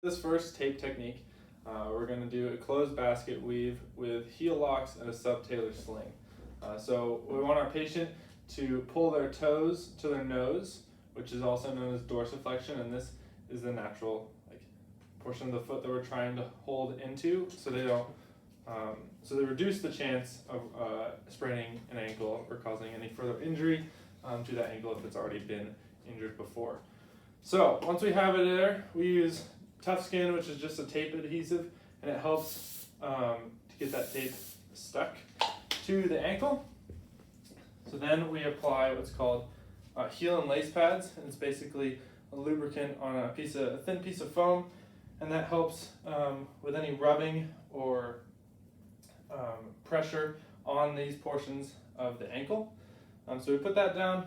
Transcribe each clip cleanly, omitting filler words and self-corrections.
This first tape technique, we're going to do a closed basket weave with heel locks and a sub-tailor sling. So we want our patient to pull their toes to their nose, which is also known as dorsiflexion, and this is the natural portion of the foot that we're trying to hold into, so they don't. So they reduce the chance of spraining an ankle or causing any further injury to that ankle if it's already been injured before. So once we have it there, we use Tough Skin, which is just a tape adhesive, and it helps to get that tape stuck to the ankle. So then we apply what's called heel and lace pads, and it's basically a lubricant on a thin piece of foam, and that helps with any rubbing or pressure on these portions of the ankle. So we put that down,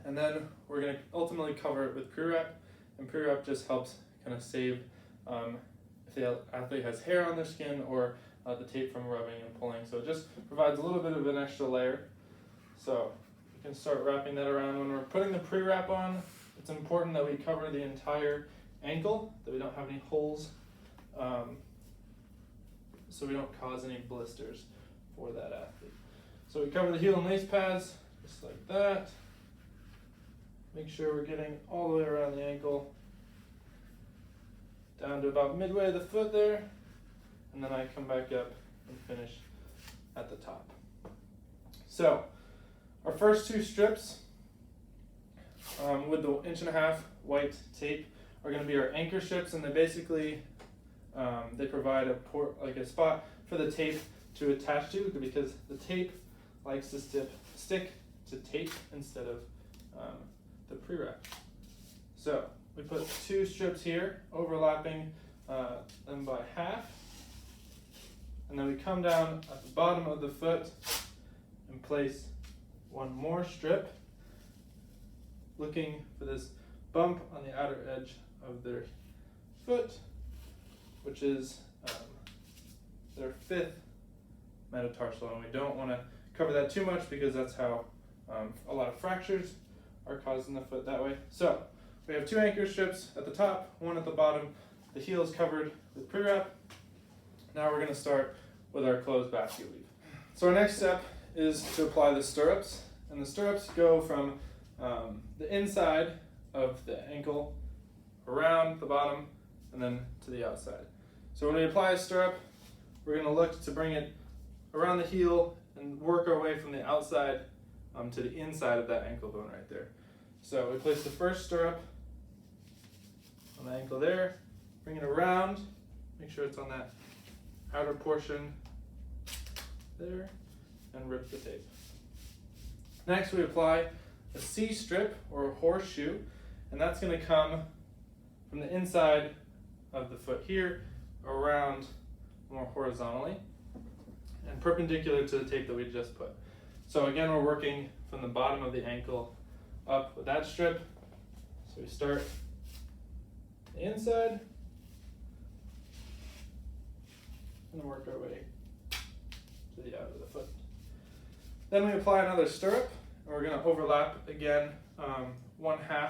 and then we're going to ultimately cover it with pre-wrap, and pre-wrap just helps kind of save if the athlete has hair on their skin or the tape from rubbing and pulling. So it just provides a little bit of an extra layer. So we can start wrapping that around. When we're putting the pre-wrap on, it's important that we cover the entire ankle, that we don't have any holes, so we don't cause any blisters for that athlete. So we cover the heel and lace pads just like that. Make sure we're getting all the way around the ankle, down to about midway of the foot there, and then I come back up and finish at the top. So our first two strips with the 1.5-inch white tape are going to be our anchor strips, and they basically they provide a spot for the tape to attach to, because the tape likes to stick to tape instead of the pre-wrap. So we put two strips here, overlapping them by half, and then we come down at the bottom of the foot and place one more strip, looking for this bump on the outer edge of their foot, which is their 5th metatarsal, and we don't want to cover that too much because that's how a lot of fractures are caused in the foot that way. So we have two anchor strips at the top, one at the bottom. The heel is covered with pre-wrap. Now we're going to start with our closed basket weave. So our next step is to apply the stirrups, and the stirrups go from the inside of the ankle around the bottom and then to the outside. So when we apply a stirrup, we're going to look to bring it around the heel and work our way from the outside to the inside of that ankle bone right there. So we place the first stirrup on the ankle there, bring it around, make sure it's on that outer portion there, and rip the tape. Next we apply a C-strip or a horseshoe, and that's going to come from the inside of the foot here around more horizontally and perpendicular to the tape that we just put. So again, we're working from the bottom of the ankle up with that strip. So we start the inside and work our way to the out of the foot. Then we apply another stirrup, and we're going to overlap again 1/2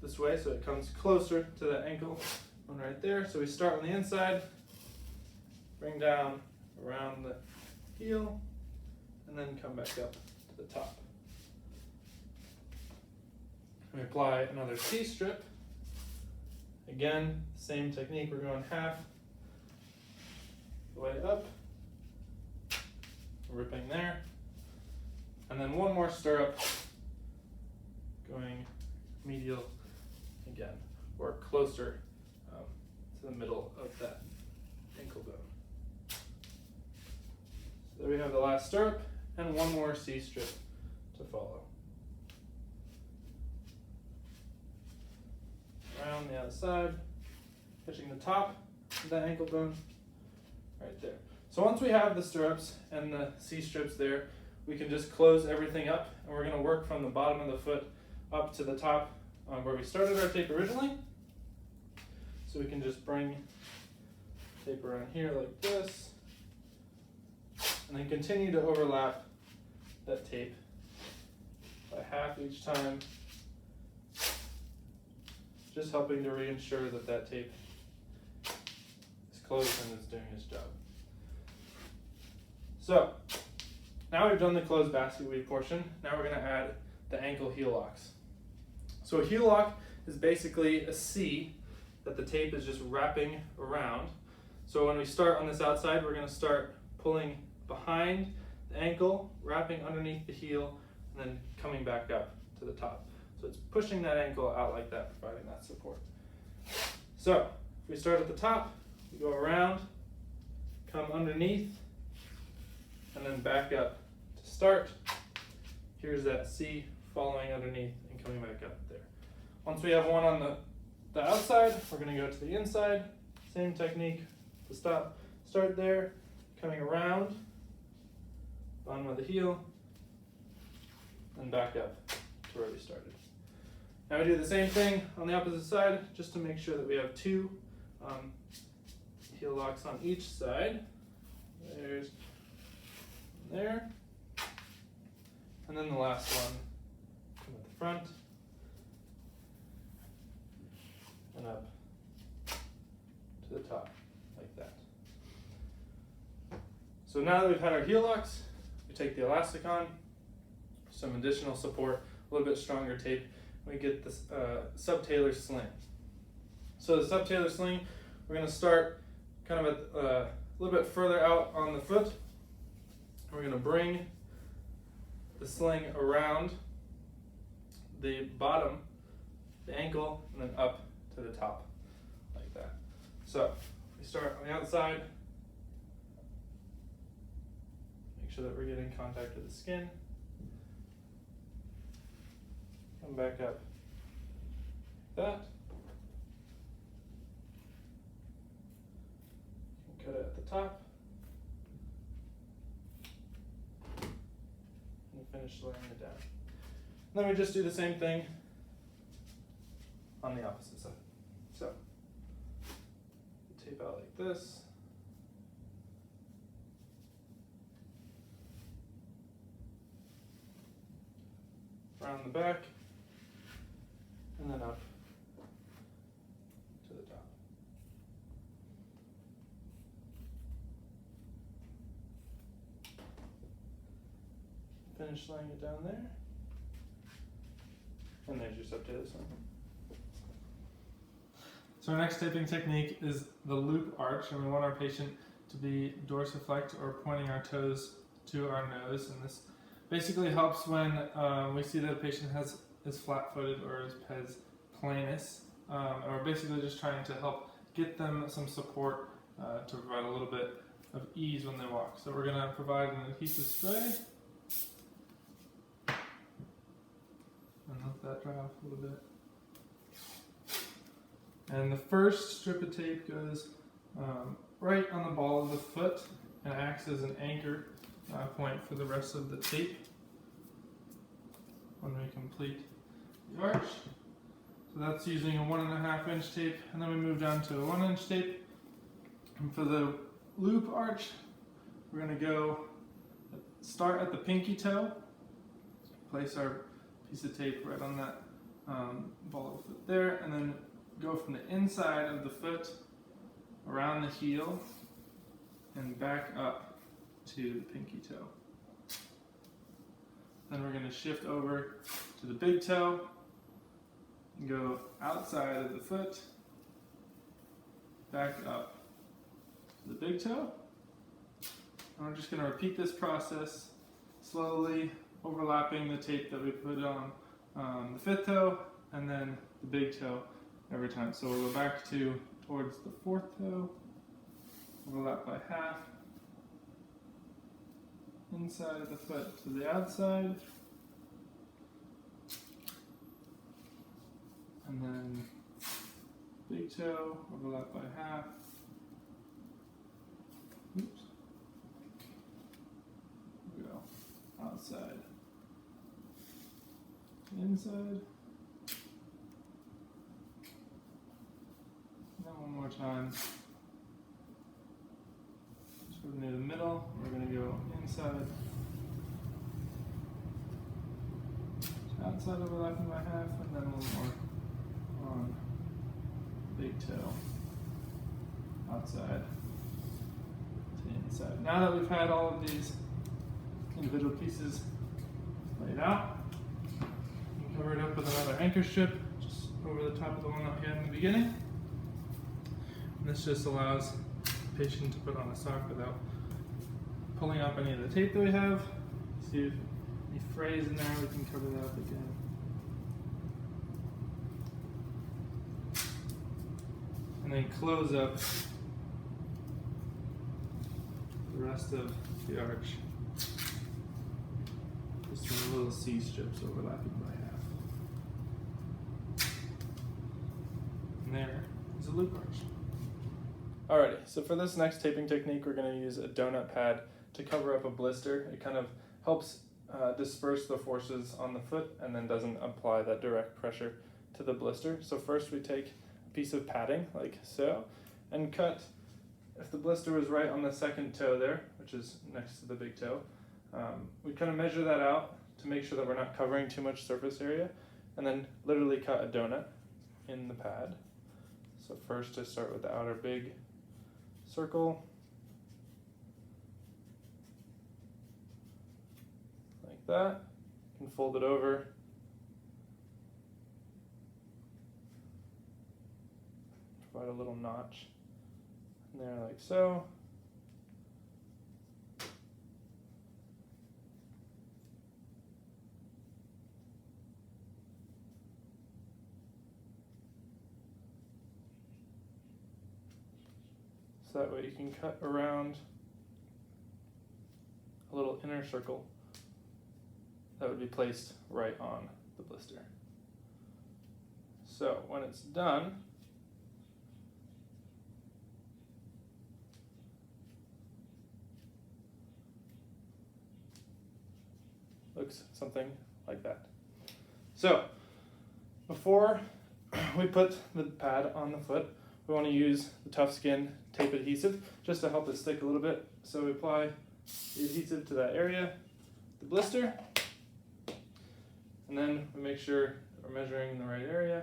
this way, so it comes closer to the ankle one right there. So we start on the inside, bring down around the heel, and then come back up to the top. We apply another C-strip. Again, same technique, we're going half the way up, ripping there, and then one more stirrup, going medial again, or closer to the middle of that ankle bone. So there we have the last stirrup, and one more C-strip to follow. Around the outside, touching the top of that ankle bone right there. So once we have the stirrups and the C-strips there, we can just close everything up, and we're going to work from the bottom of the foot up to the top where we started our tape originally. So we can just bring tape around here like this, and then continue to overlap that tape by half each time, just helping to reassure that that tape is closed and is doing its job. So, now we've done the closed basket weave portion, now we're going to add the ankle heel locks. So a heel lock is basically a C that the tape is just wrapping around. So when we start on this outside, we're going to start pulling behind the ankle, wrapping underneath the heel, and then coming back up to the top. So it's pushing that ankle out like that, providing that support. So if we start at the top, we go around, come underneath, and then back up to start. Here's that C following underneath and coming back up there. Once we have one on the outside, we're going to go to the inside. Same technique to stop. Start there, coming around, bottom of the heel, and back up to where we started. Now we do the same thing on the opposite side, just to make sure that we have two heel locks on each side. There's there. And then the last one, come at the front, and up to the top, like that. So now that we've had our heel locks, we take the elastic on, some additional support, a little bit stronger tape, and we get this subtalar sling. So the subtalar sling, we're going to start kind of at, a little bit further out on the foot. We're going to bring the sling around the bottom, the ankle, and then up to the top, like that. So we start on the outside, make sure that we're getting contact with the skin, come back up like that, cut it at the top, finish laying it down. And then we just do the same thing on the opposite side. So, tape out like this. Around the back, and then up to the top. Finish laying it down there. And there's your subtalar sling. So our next taping technique is the loop arch, and we want our patient to be dorsiflect or pointing our toes to our nose. And this basically helps when we see that a patient is flat-footed or has planus, or basically just trying to help get them some support to provide a little bit of ease when they walk. So we're going to provide an adhesive spray. And let that dry off a little bit. And the first strip of tape goes right on the ball of the foot and acts as an anchor point for the rest of the tape when we complete the arch. So that's using a 1.5 inch tape, and then we move down to a 1 inch tape. And for the loop arch, we're going to start at the pinky toe, place our piece of tape right on that ball of the foot there, and then go from the inside of the foot around the heel and back up to the pinky toe. Then we're going to shift over to the big toe and go outside of the foot, back up to the big toe. And we're just going to repeat this process slowly, overlapping the tape that we put on the fifth toe and then the big toe every time. So we'll go back towards the fourth toe, overlap by half, inside of the foot to the outside, and then big toe, overlap by half, oops, there we go, outside, inside, and then one more time. So near the middle, we're going to go inside, outside overlapping by half, and then a little more on big toe, outside to the inside. Now that we've had all of these individual pieces laid out, you can cover it up with another anchor strip just over the top of the one that we had in the beginning. And this just allows the patient to put on a sock without pulling up any of the tape that we have. See if any frays in there, we can cover that up again. And then close up the rest of the arch. Just some little C strips overlapping by half. And there is a loop arch. Alrighty, so for this next taping technique, we're going to use a donut pad to cover up a blister. It kind of helps disperse the forces on the foot and then doesn't apply that direct pressure to the blister. So first we take a piece of padding like so and cut, if the blister was right on the second toe there, which is next to the big toe, we kind of measure that out to make sure that we're not covering too much surface area, and then literally cut a donut in the pad. So first I start with the outer big circle, like that. You can fold it over, provide a little notch in there like so. So that way you can cut around a little inner circle that would be placed right on the blister. So when it's done, looks something like that. So before we put the pad on the foot, we want to use the Tough Skin tape adhesive just to help it stick a little bit. So we apply the adhesive to that area, the blister, and then we make sure we're measuring in the right area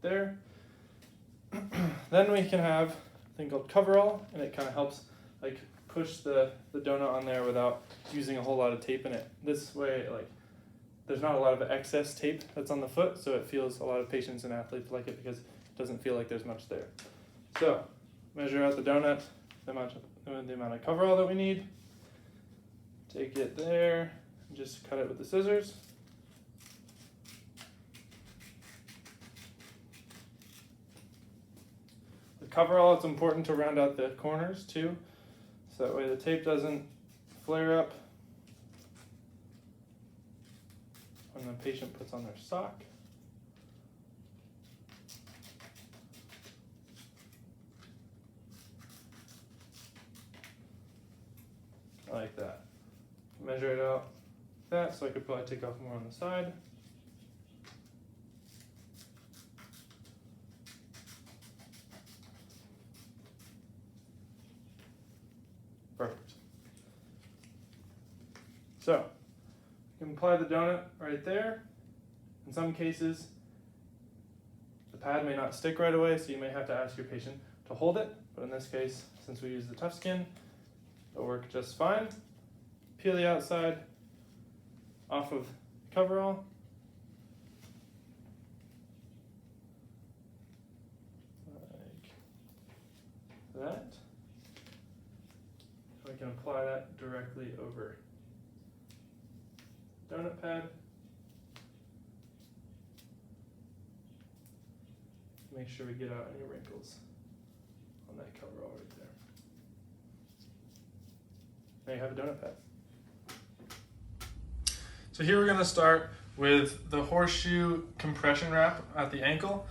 there. Then we can have a thing called coverall, and it kind of helps like push the donut on there without using a whole lot of tape in it. This way, like, there's not a lot of excess tape that's on the foot, so it feels, a lot of patients and athletes like it because it doesn't feel like there's much there. So measure out the donut, the amount of coverall that we need. Take it there and just cut it with the scissors. The coverall, it's important to round out the corners too, so that way the tape doesn't flare up when the patient puts on their sock. Like that. Measure it out like that, so I could probably take off more on the side. Perfect. So, you can apply the donut right there. In some cases, the pad may not stick right away, so you may have to ask your patient to hold it. But in this case, since we use the Tough Skin, it'll work just fine. Peel the outside off of the coverall. Like that. We can apply that directly over donut pad. Make sure we get out any wrinkles on that coverall right there. There you have a donut pad. So here we're going to start with the horseshoe compression wrap at the ankle.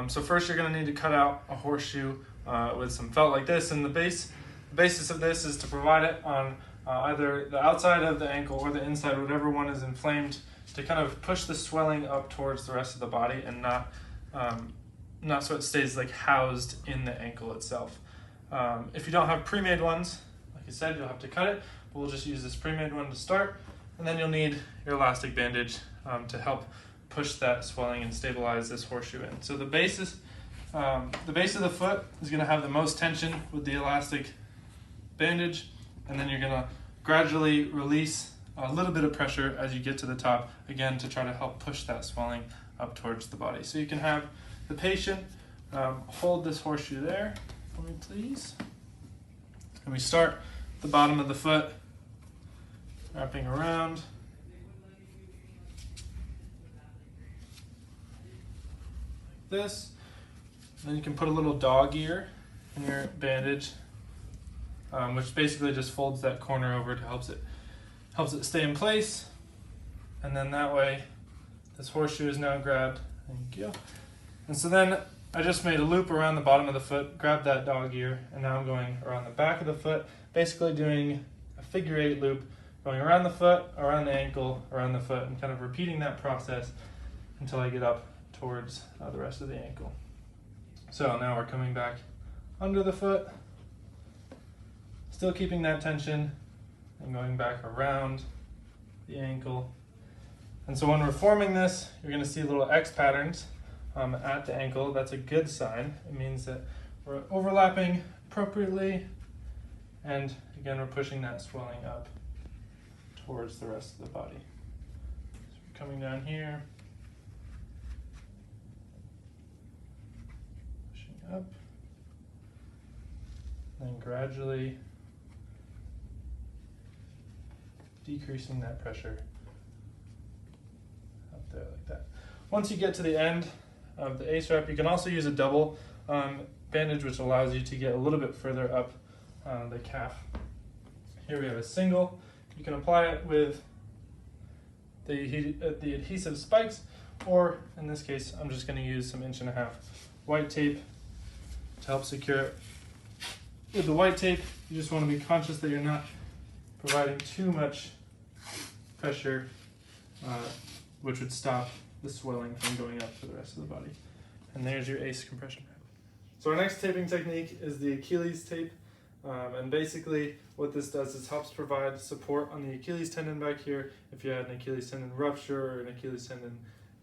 So first you're going to need to cut out a horseshoe with some felt like this, and the basis of this is to provide it on either the outside of the ankle or the inside, whatever one is inflamed, to kind of push the swelling up towards the rest of the body and not so it stays like housed in the ankle itself. If you don't have pre-made ones, like I said, you'll have to cut it, but we'll just use this pre-made one to start, and then you'll need your elastic bandage to help push that swelling and stabilize this horseshoe in. So the basis the base of the foot is going to have the most tension with the elastic bandage, and then you're going to gradually release a little bit of pressure as you get to the top, again to try to help push that swelling up towards the body. So you can have the patient hold this horseshoe there for me, please. And we start at the bottom of the foot, wrapping around. Like this. And then you can put a little dog ear in your bandage, which basically just folds that corner over to helps it stay in place. And then that way, this horseshoe is now grabbed. Thank you. And so then I just made a loop around the bottom of the foot, grabbed that dog ear, and now I'm going around the back of the foot, basically doing a figure 8 loop, going around the foot, around the ankle, around the foot, and kind of repeating that process until I get up towards the rest of the ankle. So now we're coming back under the foot, still keeping that tension, and going back around the ankle. And so when we're forming this, you're going to see little X patterns at the ankle. That's a good sign. It means that we're overlapping appropriately, and again, we're pushing that swelling up towards the rest of the body. So we're coming down here, pushing up, then gradually decreasing that pressure up there like that. Once you get to the end of the A-strap, you can also use a double bandage, which allows you to get a little bit further up the calf. Here we have a single. You can apply it with the adhesive spikes, or in this case, I'm just going to use some 1.5 inch white tape to help secure it. With the white tape, you just want to be conscious that you're not providing too much pressure, which would stop the swelling from going up to the rest of the body. And there's your ACE compression wrap. So our next taping technique is the Achilles tape. And basically what this does is helps provide support on the Achilles tendon back here. If you had an Achilles tendon rupture or an Achilles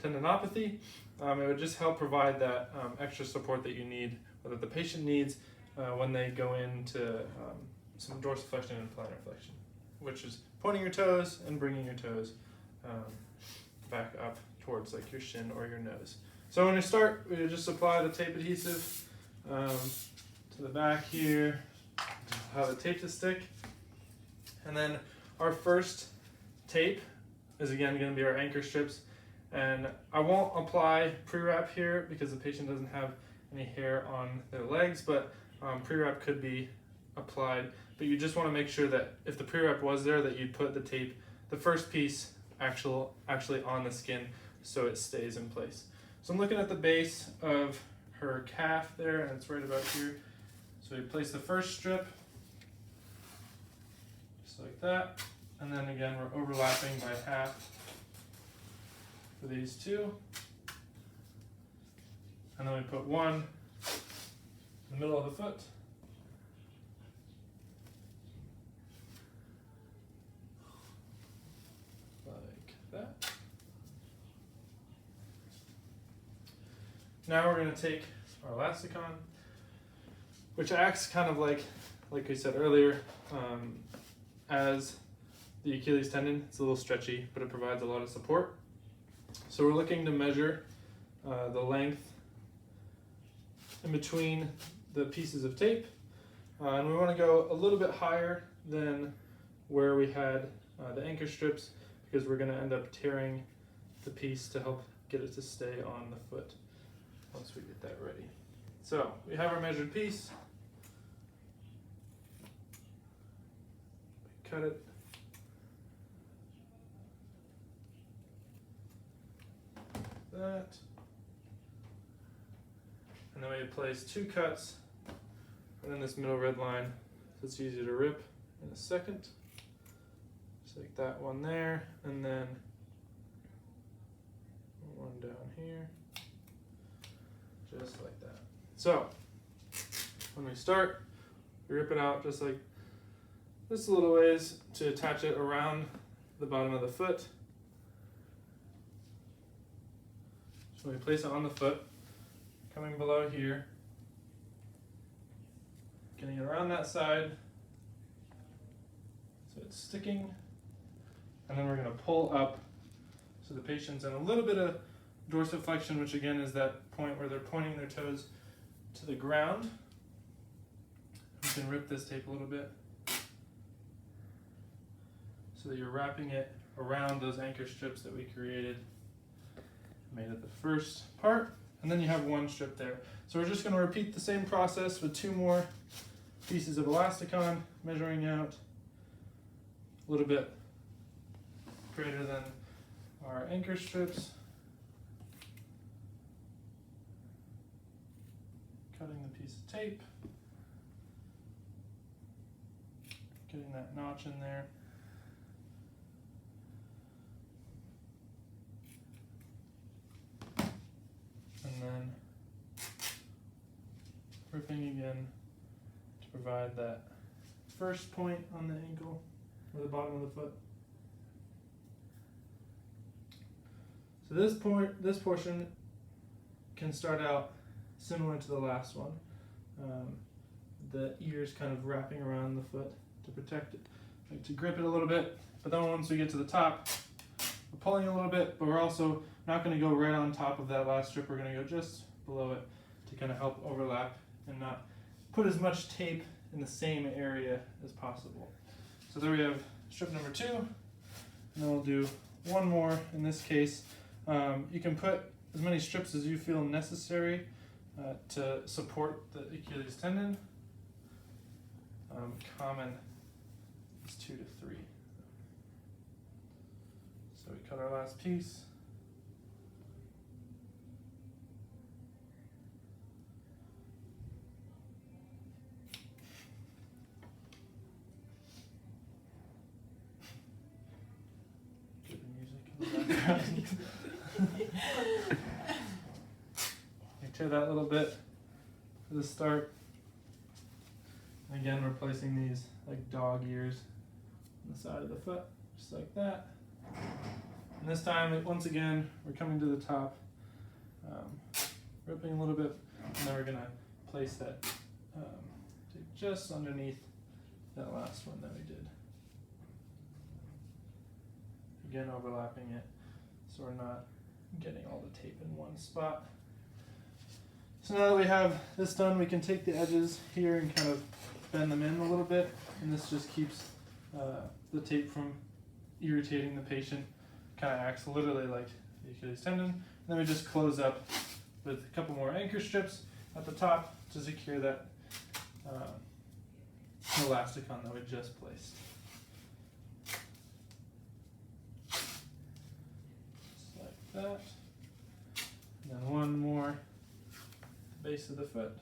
tendinopathy, it would just help provide that extra support that you need, or that the patient needs when they go into some dorsiflexion and plantar flexion, which is pointing your toes and bringing your toes back up towards like your shin or your nose. So when you start, we just apply the tape adhesive to the back here, allow the tape to stick. And then our first tape is again going to be our anchor strips. And I won't apply pre-wrap here because the patient doesn't have any hair on their legs, but pre-wrap could be applied. But you just want to make sure that if the pre-wrap was there, that you put the tape, the first piece, actually on the skin so it stays in place. So I'm looking at the base of her calf there, and it's right about here. So we place the first strip, just like that. And then again, we're overlapping by half for these two. And then we put one in the middle of the foot. Like that. Now we're going to take our elasticon, which acts kind of like we said earlier, as the Achilles tendon. It's a little stretchy, but it provides a lot of support. So we're looking to measure the length in between the pieces of tape, and we want to go a little bit higher than where we had the anchor strips, because we're going to end up tearing the piece to help get it to stay on the foot once we get that ready. So we have our measured piece. Cut it. That. And then we place 2 cuts and then this middle red line, so it's easy to rip in a second. Just like that one there, and then one down here, just like that. So when we start, we rip it out just like this, a little ways to attach it around the bottom of the foot. So we place it on the foot, coming below here, getting it around that side so it's sticking, and then we're going to pull up so the patient's in a little bit of dorsiflexion, which again is that point where they're pointing their toes to the ground. You can rip this tape a little bit so that you're wrapping it around those anchor strips that we created, made it the first part, and then you have one strip there. So we're just going to repeat the same process with 2 more pieces of elasticon, measuring out a little bit greater than our anchor strips, cutting the piece of tape, getting that notch in there. And then ripping again to provide that first point on the ankle or the bottom of the foot. So this portion can start out similar to the last one. The ears kind of wrapping around the foot to protect it, like to grip it a little bit. But then once we get to the top, we're pulling a little bit, but we're also not going to go right on top of that last strip. We're going to go just below it to kind of help overlap and not put as much tape in the same area as possible. So there we have strip number 2, and then we'll do one more. In this case, you can put as many strips as you feel necessary to support the Achilles tendon. Common is 2 to 3. So we cut our last piece. Good music in the background. You tear that little bit for the start. Again, we're placing these like dog ears on the side of the foot, just like that. And this time, once again, we're coming to the top, ripping a little bit, and then we're gonna place that tape just underneath that last one that we did. Again, overlapping it, so we're not getting all the tape in one spot. So now that we have this done, we can take the edges here and kind of bend them in a little bit, and this just keeps the tape from irritating the patient. Kind of acts literally like the Achilles tendon. And then we just close up with a couple more anchor strips at the top to secure that elasticon that we just placed. Just like that. And then one more base of the foot.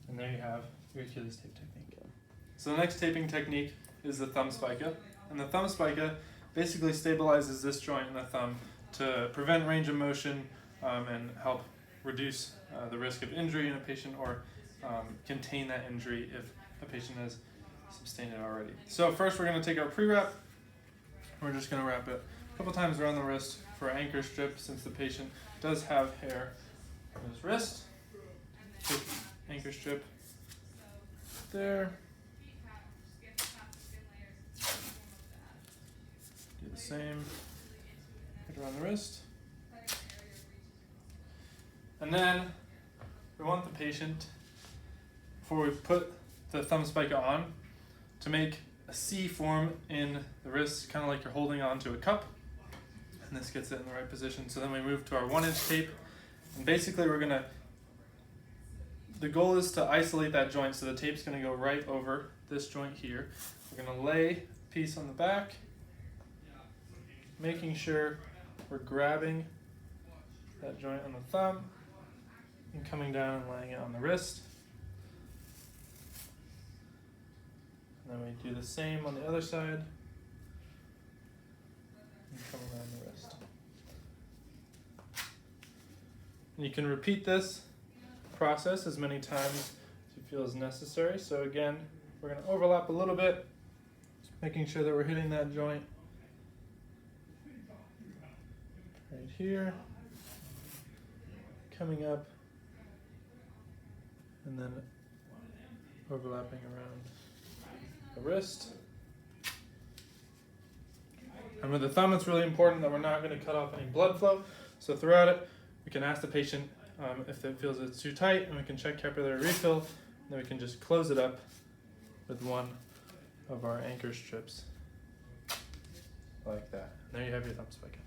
And there you have your Achilles tape technique. So the next taping technique is the thumb spica. And the thumb spica basically stabilizes this joint in the thumb to prevent range of motion and help reduce the risk of injury in a patient, or contain that injury if a patient has sustained it already. So first we're going to take our pre-wrap. We're just going to wrap it a couple times around the wrist for our anchor strip, since the patient does have hair on his wrist. Take anchor strip there. Do the same, put around the wrist. And then we want the patient, before we put the thumb spica on, to make a C form in the wrist, kind of like you're holding on to a cup. And this gets it in the right position. So then we move to our 1-inch tape. And basically the goal is to isolate that joint, so the tape's going to go right over this joint here. We're going to lay a piece on the back, making sure we're grabbing that joint on the thumb and coming down and laying it on the wrist. And then we do the same on the other side and come around the wrist. And you can repeat this process as many times as you feel is necessary. So again, we're going to overlap a little bit, making sure that we're hitting that joint right here, coming up, and then overlapping around the wrist. And with the thumb, it's really important that we're not going to cut off any blood flow. So throughout it, we can ask the patient if it feels it's too tight, and we can check capillary refill. And then we can just close it up with one of our anchor strips like that. And there you have your thumb spica.